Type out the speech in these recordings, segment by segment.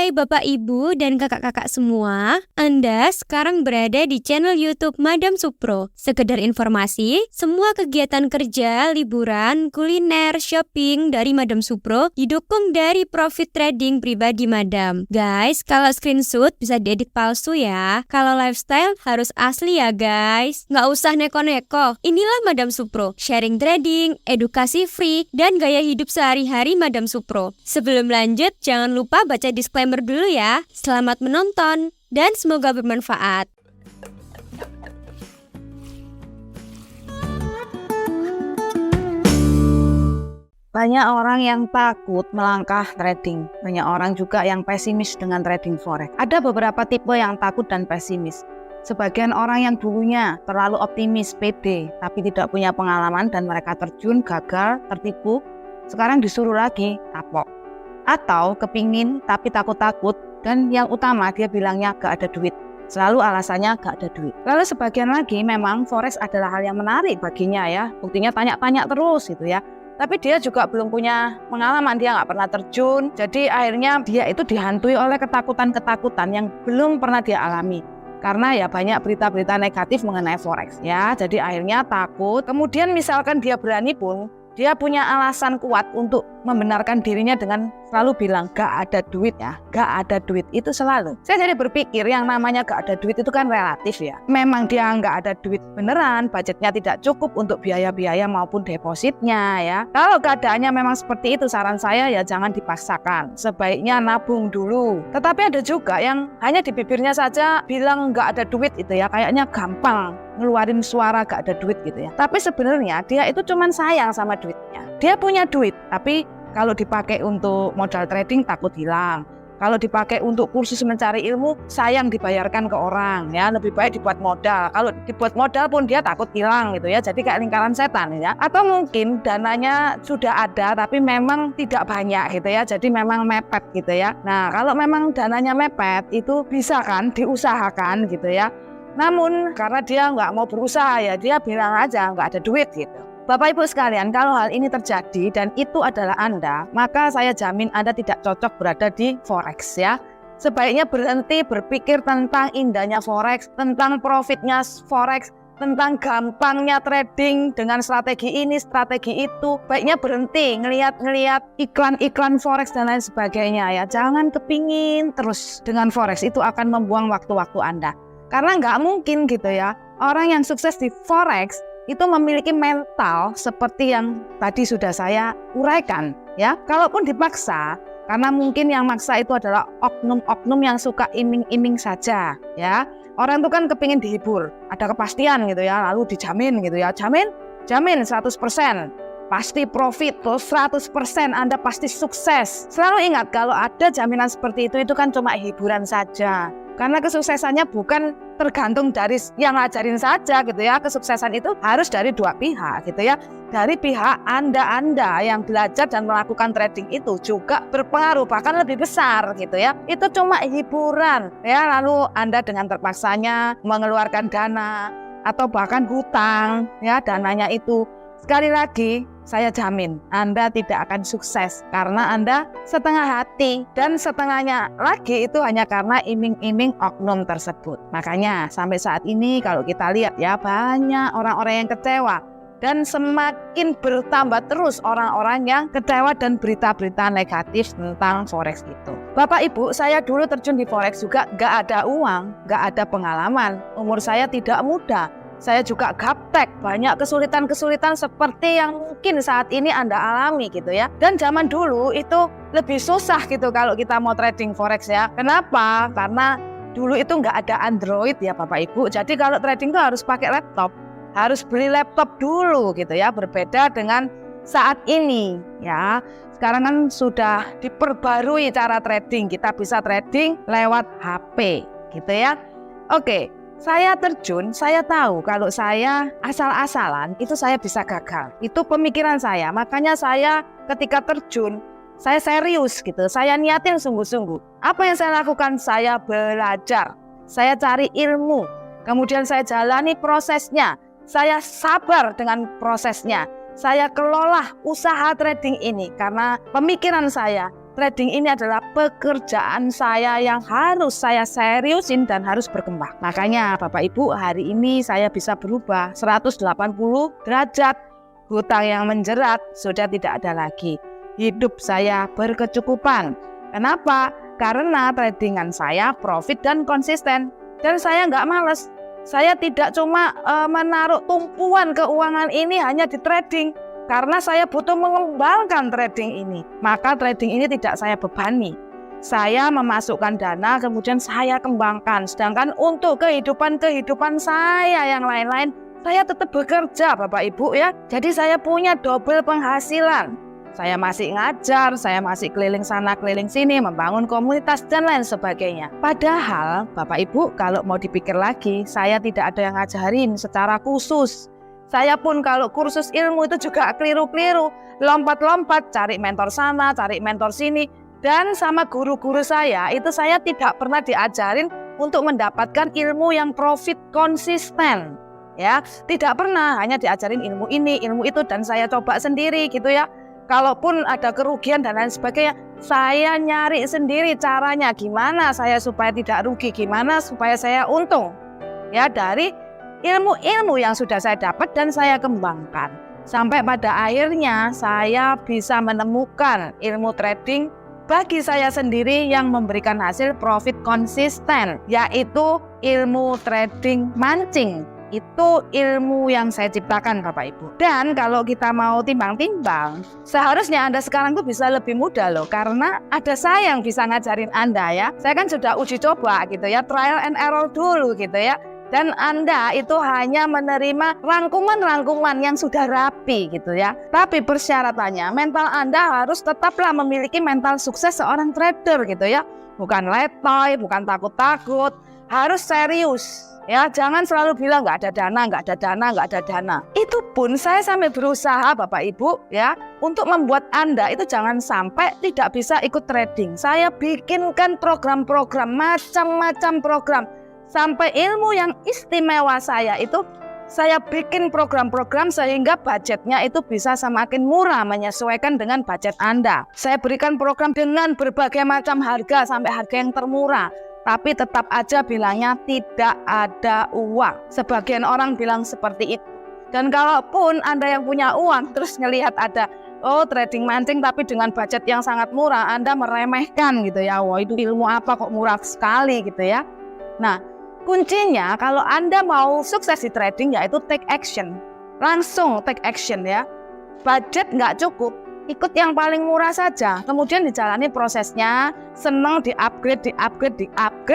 Hai Bapak Ibu dan kakak-kakak semua, Anda sekarang berada di channel YouTube Madam Supro. Sekedar informasi, semua kegiatan kerja, liburan, kuliner, shopping dari Madam Supro didukung dari profit trading pribadi Madam. Guys, kalau screenshot bisa diedit palsu ya. Kalau lifestyle harus asli ya guys. Nggak usah neko-neko. Inilah Madam Supro, sharing trading, edukasi free, dan gaya hidup sehari-hari Madam Supro. Sebelum lanjut, jangan lupa baca disclaimer dulu ya. Selamat menonton dan semoga bermanfaat. Banyak orang yang takut melangkah trading. Banyak orang juga yang pesimis dengan trading forex. Ada beberapa tipe yang takut dan pesimis. Sebagian orang yang dulunya terlalu optimis, pede, tapi tidak punya pengalaman dan mereka terjun, gagal, tertipu, sekarang disuruh lagi kapok. Atau kepingin tapi takut-takut, dan yang utama dia bilangnya gak ada duit. Selalu alasannya gak ada duit. Lalu sebagian lagi memang forex adalah hal yang menarik baginya ya. Buktinya tanya-tanya terus gitu ya. Tapi dia juga belum punya pengalaman, dia nggak pernah terjun. Jadi akhirnya dia itu dihantui oleh ketakutan-ketakutan yang belum pernah dia alami. Karena ya banyak berita-berita negatif mengenai forex ya. Jadi akhirnya takut. Kemudian misalkan dia berani pun, dia punya alasan kuat untuk membenarkan dirinya dengan selalu bilang gak ada duit ya, gak ada duit itu selalu. Saya jadi berpikir yang namanya gak ada duit itu kan relatif ya. Memang dia gak ada duit beneran, budgetnya tidak cukup untuk biaya-biaya maupun depositnya ya. Kalau keadaannya memang seperti itu, saran saya ya jangan dipaksakan. Sebaiknya nabung dulu. Tetapi ada juga yang hanya di bibirnya saja bilang gak ada duit itu ya, kayaknya gampang ngeluarin suara gak ada duit gitu ya. Tapi sebenarnya dia itu cuman sayang sama duitnya. Dia punya duit, tapi kalau dipakai untuk modal trading takut hilang. Kalau dipakai untuk kursus mencari ilmu, sayang dibayarkan ke orang ya. Lebih baik dibuat modal. Kalau dibuat modal pun dia takut hilang gitu ya. Jadi kayak lingkaran setan ya. Atau mungkin dananya sudah ada tapi memang tidak banyak gitu ya. Jadi memang mepet gitu ya. Nah kalau memang dananya mepet itu bisa kan diusahakan gitu ya. Namun karena dia nggak mau berusaha ya, dia bilang aja nggak ada duit gitu. Bapak Ibu sekalian, kalau hal ini terjadi dan itu adalah Anda, maka saya jamin Anda tidak cocok berada di forex ya. Sebaiknya berhenti berpikir tentang indahnya forex, tentang profitnya forex, tentang gampangnya trading dengan strategi ini, strategi itu. Baiknya berhenti ngelihat iklan-iklan forex dan lain sebagainya ya. Jangan kepingin terus dengan forex, itu akan membuang waktu-waktu Anda. Karena nggak mungkin gitu ya, orang yang sukses di forex itu memiliki mental seperti yang tadi sudah saya uraikan ya. Kalaupun dipaksa, karena mungkin yang maksa itu adalah oknum-oknum yang suka iming-iming saja ya. Orang itu kan kepingin dihibur, ada kepastian gitu ya, lalu dijamin gitu ya. Jamin 100%. Pasti profit tuh 100%, Anda pasti sukses. Selalu ingat kalau ada jaminan seperti itu kan cuma hiburan saja. Karena kesuksesannya bukan tergantung dari yang ngajarin saja gitu ya. Kesuksesan itu harus dari dua pihak gitu ya. Dari pihak Anda yang belajar dan melakukan trading itu juga berpengaruh, bahkan lebih besar gitu ya. Itu cuma hiburan ya. Lalu Anda dengan terpaksanya mengeluarkan dana atau bahkan hutang ya, dananya itu. Sekali lagi, saya jamin Anda tidak akan sukses karena Anda setengah hati, dan setengahnya lagi itu hanya karena iming-iming oknum tersebut. Makanya sampai saat ini kalau kita lihat ya, banyak orang-orang yang kecewa dan semakin bertambah terus orang-orang yang kecewa dan berita-berita negatif tentang forex itu. Bapak Ibu, saya dulu terjun di forex juga gak ada uang, gak ada pengalaman. Umur saya tidak muda. Saya juga gaptek, banyak kesulitan-kesulitan seperti yang mungkin saat ini Anda alami gitu ya. Dan zaman dulu itu lebih susah gitu kalau kita mau trading forex ya. Kenapa? Karena dulu itu nggak ada Android ya Bapak Ibu. Jadi kalau trading itu harus pakai laptop, harus beli laptop dulu gitu ya. Berbeda dengan saat ini ya. Sekarang kan sudah diperbarui cara trading. Kita bisa trading lewat HP gitu ya. Oke. Saya terjun, saya tahu kalau saya asal-asalan itu saya bisa gagal. Itu pemikiran saya. Makanya saya ketika terjun, saya serius gitu. Saya niatin sungguh-sungguh. Apa yang saya lakukan? Saya belajar. Saya cari ilmu. Kemudian saya jalani prosesnya. Saya sabar dengan prosesnya. Saya kelola usaha trading ini karena pemikiran saya trading ini adalah pekerjaan saya yang harus saya seriusin dan harus berkembang. Makanya Bapak Ibu, hari ini saya bisa berubah 180 derajat. Hutang yang menjerat sudah tidak ada lagi. Hidup saya berkecukupan. Kenapa? Karena tradingan saya profit dan konsisten. Dan saya nggak males. Saya tidak cuma menaruh tumpuan keuangan ini hanya di trading. Karena saya butuh mengembangkan trading ini. Maka trading ini tidak saya bebani. Saya memasukkan dana kemudian saya kembangkan. Sedangkan untuk kehidupan saya yang lain-lain, saya tetap bekerja Bapak Ibu ya. Jadi saya punya double penghasilan. Saya masih ngajar, saya masih keliling sana keliling sini, membangun komunitas dan lain sebagainya. Padahal Bapak Ibu kalau mau dipikir lagi, saya tidak ada yang ngajarin secara khusus. Saya pun kalau kursus ilmu itu juga keliru-keliru. Lompat-lompat, cari mentor sana, cari mentor sini. Dan sama guru-guru saya, itu saya tidak pernah diajarin untuk mendapatkan ilmu yang profit konsisten. Ya, tidak pernah, hanya diajarin ilmu ini, ilmu itu, dan saya coba sendiri gitu ya. Kalaupun ada kerugian dan lain sebagainya, saya nyari sendiri caranya gimana saya supaya tidak rugi, gimana supaya saya untung. Ya, dari ilmu-ilmu yang sudah saya dapat dan saya kembangkan. Sampai pada akhirnya saya bisa menemukan ilmu trading bagi saya sendiri yang memberikan hasil profit konsisten, yaitu ilmu trading mancing. Itu ilmu yang saya ciptakan Bapak Ibu. Dan kalau kita mau timbang-timbang, seharusnya Anda sekarang tuh bisa lebih mudah loh. Karena ada saya yang bisa ngajarin Anda ya. Saya kan sudah uji coba gitu ya, trial and error dulu gitu ya. Dan Anda itu hanya menerima rangkuman-rangkuman yang sudah rapi gitu ya. Tapi persyaratannya mental Anda harus tetaplah memiliki mental sukses seorang trader gitu ya. Bukan letoy, bukan takut-takut, harus serius. Ya, jangan selalu bilang nggak ada dana, nggak ada dana, nggak ada dana. Itu pun saya sampai berusaha Bapak Ibu ya untuk membuat Anda itu jangan sampai tidak bisa ikut trading. Saya bikinkan program-program, macam-macam program. Sampai ilmu yang istimewa saya itu saya bikin program-program sehingga budgetnya itu bisa semakin murah menyesuaikan dengan budget Anda. Saya berikan program dengan berbagai macam harga sampai harga yang termurah. Tapi tetap aja bilangnya tidak ada uang. Sebagian orang bilang seperti itu. Dan kalaupun Anda yang punya uang terus ngelihat ada trading mancing tapi dengan budget yang sangat murah, Anda meremehkan gitu ya. Wah, itu ilmu apa kok murah sekali gitu ya. Nah, kuncinya kalau Anda mau sukses di trading yaitu take action. Langsung take action ya. Budget nggak cukup. Ikut yang paling murah saja, kemudian dijalani prosesnya, senang di-upgrade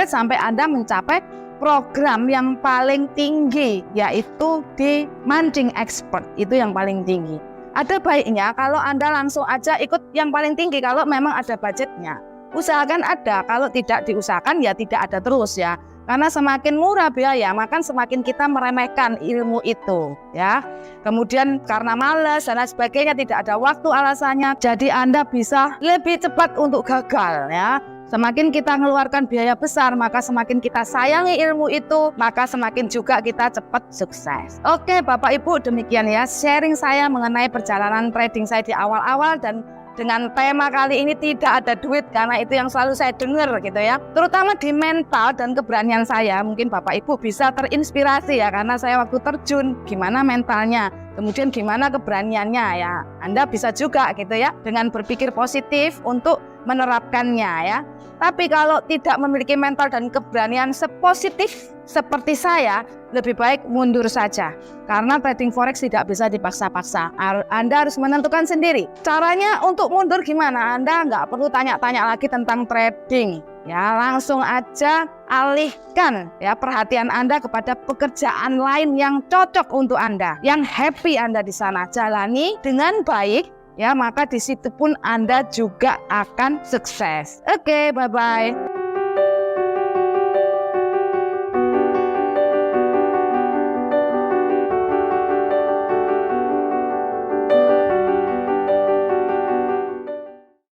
sampai Anda mencapai program yang paling tinggi, yaitu di mancing expert, itu yang paling tinggi. Ada baiknya kalau Anda langsung aja ikut yang paling tinggi kalau memang ada budgetnya. Usahakan ada, kalau tidak diusahakan ya tidak ada terus ya. Karena semakin murah biaya, maka semakin kita meremehkan ilmu itu ya. Kemudian karena malas dan lain sebagainya, tidak ada waktu alasannya, jadi Anda bisa lebih cepat untuk gagal ya. Semakin kita mengeluarkan biaya besar, maka semakin kita sayangi ilmu itu, maka semakin juga kita cepat sukses. Oke Bapak Ibu, demikian ya sharing saya mengenai perjalanan trading saya di awal-awal. Dan dengan tema kali ini tidak ada duit, karena itu yang selalu saya dengar gitu ya. Terutama di mental dan keberanian saya. Mungkin Bapak Ibu bisa terinspirasi ya, karena saya waktu terjun gimana mentalnya, kemudian gimana keberaniannya ya. Anda bisa juga gitu ya dengan berpikir positif untuk menerapkannya ya. Tapi kalau tidak memiliki mental dan keberanian sepositif seperti saya, lebih baik mundur saja. Karena trading forex tidak bisa dipaksa-paksa. Anda harus menentukan sendiri. Caranya untuk mundur gimana? Anda nggak perlu tanya-tanya lagi tentang trading. Ya, langsung aja alihkan ya perhatian Anda kepada pekerjaan lain yang cocok untuk Anda, yang happy Anda di sana. Jalani dengan baik. Ya, maka di situ pun Anda juga akan sukses. Oke, bye-bye.